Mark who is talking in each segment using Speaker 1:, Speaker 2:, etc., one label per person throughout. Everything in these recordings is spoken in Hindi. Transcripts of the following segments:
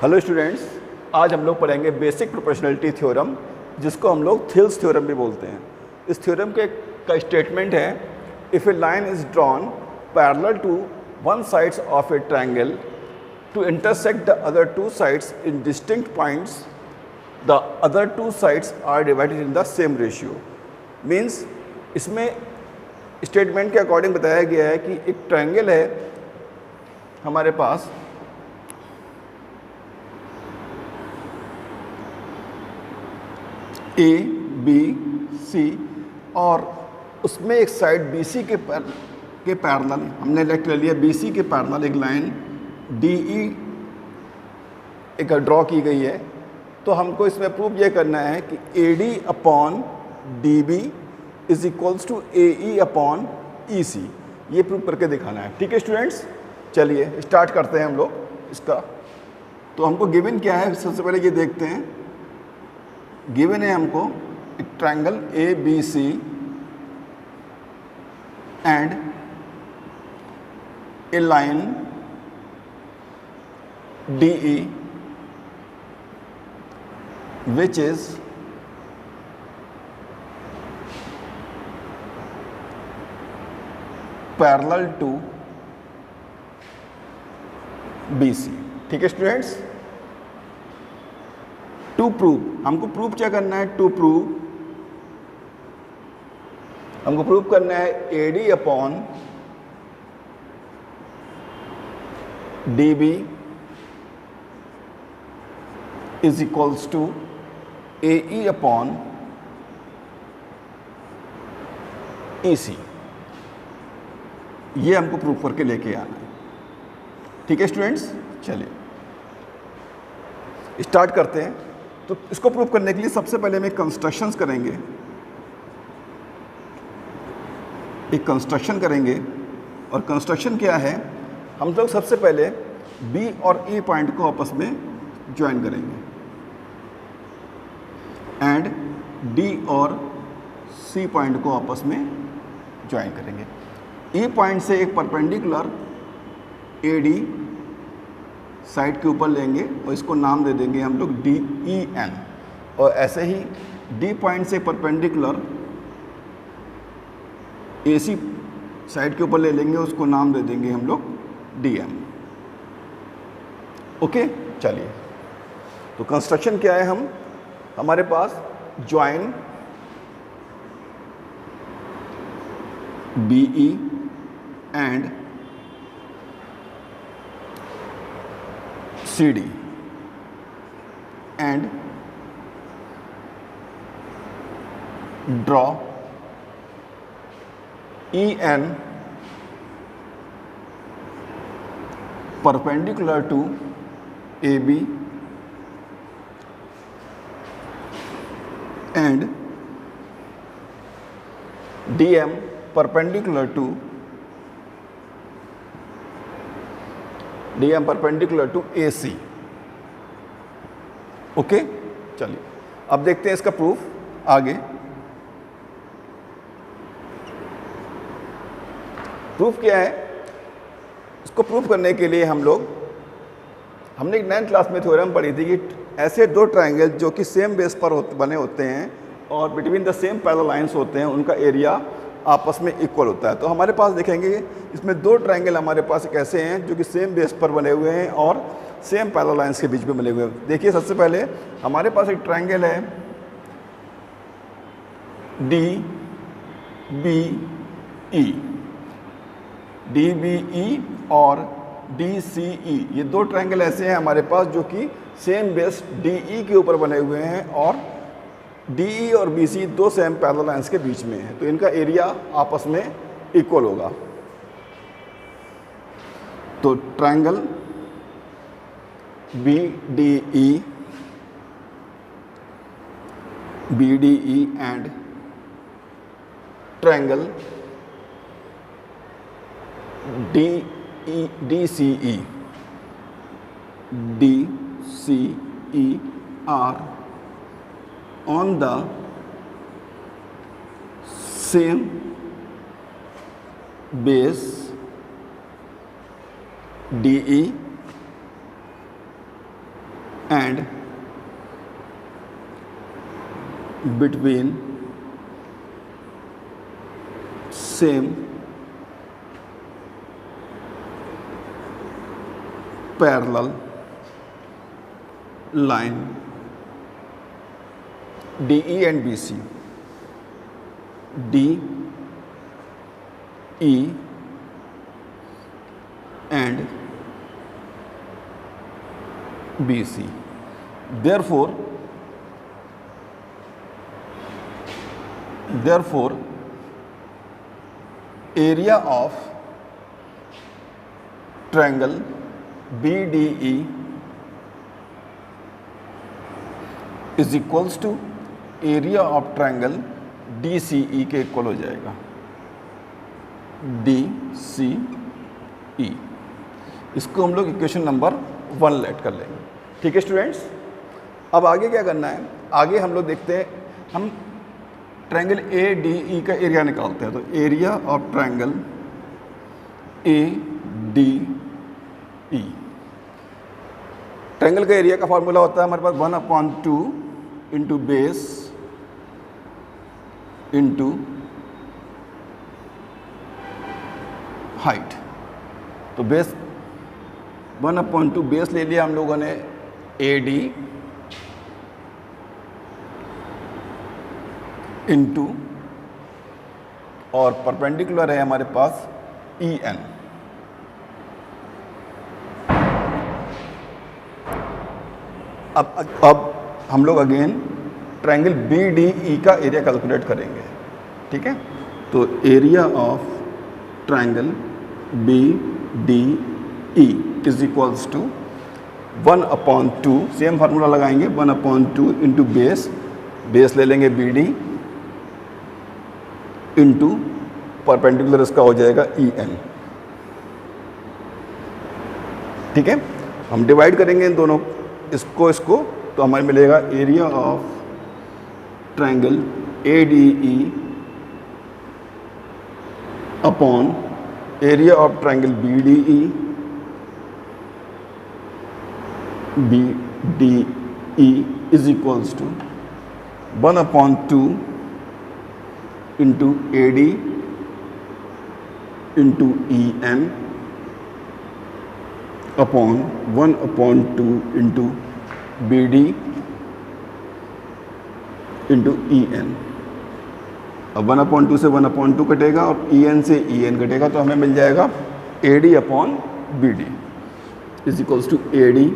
Speaker 1: हेलो स्टूडेंट्स, आज हम लोग पढ़ेंगे बेसिक प्रोपोर्शनलिटी थ्योरम, जिसको हम लोग थिल्स थ्योरम भी बोलते हैं। इस थ्योरम का स्टेटमेंट है, if a line is drawn parallel to one sides of a triangle to intersect the other two sides in distinct points, the other two sides are divided in the same ratio. Means इसमें स्टेटमेंट के अकॉर्डिंग बताया गया है कि एक ट्रायंगल है हमारे पास, ए बी सी, और उसमें एक साइड बी सी के पैरेलल हमने लेट कर लिया, बी सी के पैरेलल एक लाइन डी ई एक ड्रॉ की गई है। तो हमको इसमें प्रूव ये करना है कि A D upon D B is equals to A E upon E C. ये प्रूव करके दिखाना है। ठीक है स्टूडेंट्स, चलिए स्टार्ट करते हैं हम लोग इसका। तो हमको गिवन क्या है, सबसे पहले ये देखते हैं। गिवन है हमको एक triangle A B C and A line D E which is parallel to B C. ठीक है स्टूडेंट्स, टू प्रूव हमको प्रूव क्या करना है, हमको प्रूव करना है A D upon D B is equals to A E upon E C. ये हमको प्रूव करके लेके आना है। ठीक है स्टूडेंट्स, चलिए स्टार्ट करते हैं। तो इसको प्रूव करने के लिए सबसे पहले हम एक कंस्ट्रक्शंस करेंगे, और कंस्ट्रक्शन क्या है, हम लोग सबसे पहले बी और ए पॉइंट को आपस में ज्वाइन करेंगे एंड डी और सी पॉइंट को आपस में ज्वाइन करेंगे। ई पॉइंट से एक परपेंडिकुलर ए डी साइड के ऊपर लेंगे और इसको नाम दे देंगे हम लोग डी ई एन, और ऐसे ही डी पॉइंट से परपेंडिकुलर ए सी साइड के ऊपर ले लेंगे, उसको नाम दे देंगे हम लोग डी एम। ओके, चलिए तो कंस्ट्रक्शन क्या है, हमारे पास join B E and C D and draw E N perpendicular to A B and D M perpendicular to A C. Okay, चलिए अब देखते हैं इसका प्रूफ आगे। प्रूफ क्या है, इसको प्रूफ करने के लिए हमने एक 9th क्लास में थ्योरम पढ़ी थी कि ऐसे दो ट्रायंगल जो कि सेम बेस पर बने होते हैं और between the same parallel lines होते हैं, उनका एरिया आपस में इक्वल होता है। तो हमारे पास देखेंगे इसमें दो ट्रायंगल हमारे पास एक ऐसे हैं जो कि सेम बेस पर बने हुए हैं और सेम पैरेलल लाइंस के बीच में बने हुए हैं। देखिए सबसे पहले हमारे पास एक ट्रायंगल है डी बी ई और डी सी ई। ये दो ट्रायंगल ऐसे हैं हमारे पास जो कि सेम बेस डी ई के ऊपर बने हुए हैं और डी ई और बी सी दो सेम पैरेलल लाइंस के बीच में है, तो इनका एरिया आपस में इक्वल होगा। तो triangle B D E and triangle D C E are on the same base DE and between same parallel line DE and BC. DE and BC. Therefore, area of triangle BDE is equals to area of triangle DCE के इक्वल हो जाएगा, DCE। इसको हम लोग इक्वेशन नंबर 1 लेट कर लेंगे। ठीक है स्टूडेंट्स, अब आगे क्या करना है, आगे हम लोग देखते हैं, हम ट्रायंगल ADE का एरिया निकालते हैं। तो area of triangle ADE, triangle का एरिया का फॉर्मूला होता है हमारे पास 1/2 इंटू बेस इंटू हाइट। तो बेस 1/2 बेस ले लिया हम लोगों ने AD इंटू, और परपेंडिकुलर है हमारे पास EN। अब हम लोग अगेन ट्रायंगल BDE का एरिया कैलकुलेट करेंगे। ठीक है, तो area of triangle BDE is equals to 1/2, same formula लगाएंगे, 1/2 इंटू बेस ले लेंगे BD इंटू परपेंडिकुलर इसका हो जाएगा EN। ठीक है, हम डिवाइड करेंगे इन दोनों इसको, तो हमें मिलेगा area of triangle ADE upon area of triangle BDE is equals to 1/2 into AD into EN upon 1/2 into BD into EN। अब 1/2 से 1/2 कटेगा और EN से EN कटेगा, तो हमें मिल जाएगा AD upon BD is equals to AD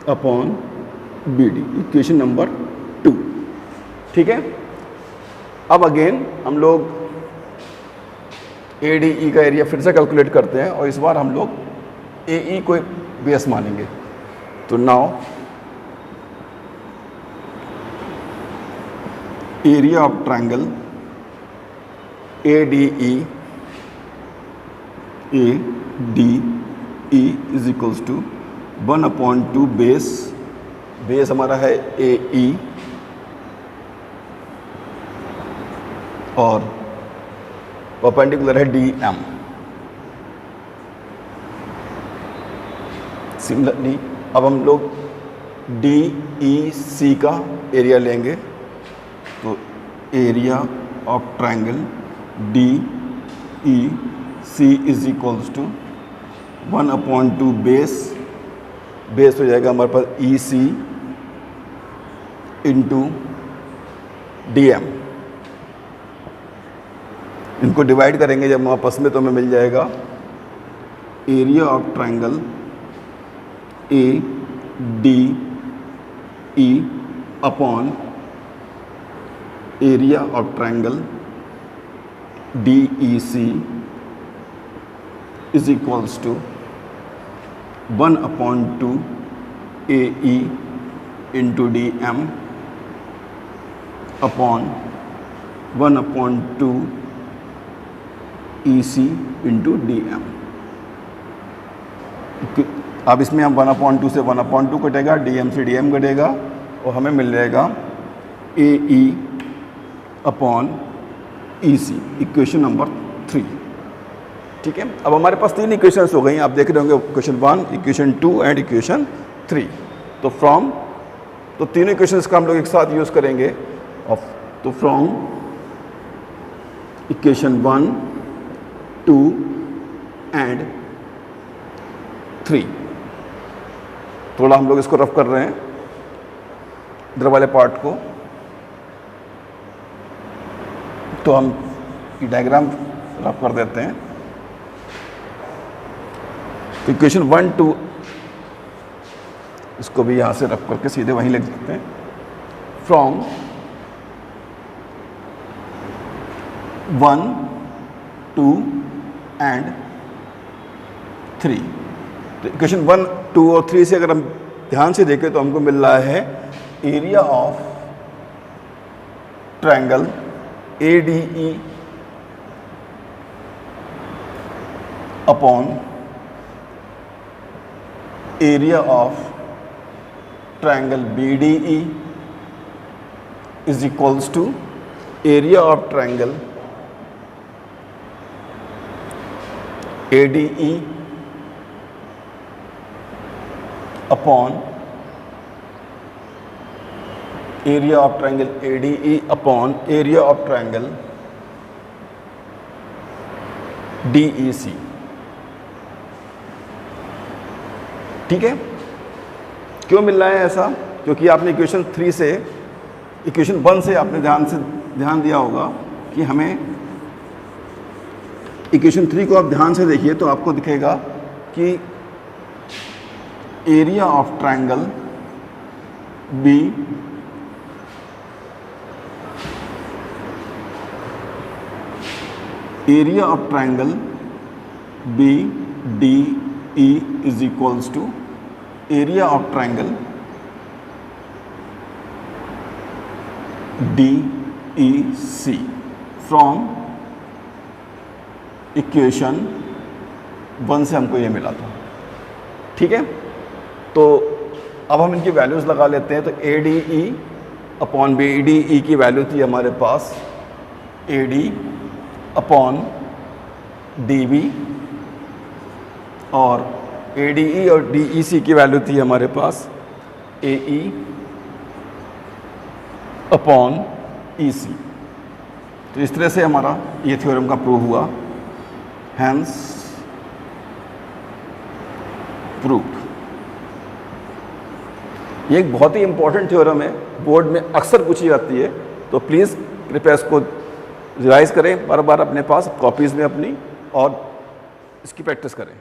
Speaker 1: upon BD, equation number 2। ठीक है, अब अगेन हम लोग ADE का एरिया फिर से कैलकुलेट करते हैं, और इस बार हम लोग AE को बेस मानेंगे। तो now area of triangle ADE is equals to 1/2 base हमारा है AE और परपेंडिकुलर है DM। सिमिलरली अब हम लोग DEC का एरिया लेंगे, तो area of triangle DEC is equals to 1/2 base हो जाएगा हमारे पास EC इंटू DM। इनको डिवाइड करेंगे जब आपस में, तो हमें मिल जाएगा area of triangle ADE upon area of triangle DEC is equals to 1/2 AE into DM upon 1/2 EC into DM। अब इसमें हम 1/2 से 1/2 कटेगा, DM से DM कटेगा, और हमें मिल जाएगा AE upon EC, equation number 3। ठीक है, अब हमारे पास 3 इक्वेशंस हो गई हैं, आप देख रहे होंगे इक्वेशन 1, इक्वेशन 2 एंड इक्वेशन 3। तो फ्रॉम, तो तीनों इक्वेशंस का हम लोग एक साथ यूज़ करेंगे। तो फ्रॉम इक्वेशन 1, 2 एंड 3। थोड़ा हम लोग इसको रफ कर रहे हैं इधर वाले पार्ट को, तो हम डायग्राम रफ कर देते हैं। इक्वेशन 1, 2 इसको भी यहाँ से रफ करके सीधे वहीं लिख देते हैं। From 1, 2 and 3। तो इक्वेशन 1, 2 और 3 से अगर हम ध्यान से देखें तो हमको मिल रहा है area of triangle ADE upon area of triangle BDE is equals to area of triangle ADE upon area of triangle ADE upon area of triangle DEC। ठीक है, क्यों मिल रहा है ऐसा? क्योंकि आपने इक्वेशन 1 से आपने ध्यान दिया होगा कि हमें इक्वेशन 3 को आप ध्यान से देखिए तो आपको दिखेगा कि area of triangle B area of triangle BDE is equals to area of triangle DEC from equation 1 से हमको ये मिला था। ठीक है, तो अब हम इनकी वैल्यूज़ लगा लेते हैं। तो ADE अपॉन BDE की वैल्यू थी हमारे पास AD अपॉन DB, और ADE और DEC की वैल्यू थी हमारे पास AE अपॉन EC। तो इस तरह से हमारा ये थ्योरम का प्रूव हुआ, हैंस प्रूव्ड। ये एक बहुत ही इंपॉर्टेंट थ्योरम है, बोर्ड में अक्सर पूछी जाती है, तो प्लीज़ कृपया इसको रिवाइज करें बार बार अपने पास कॉपीज़ में अपनी, और इसकी प्रैक्टिस करें।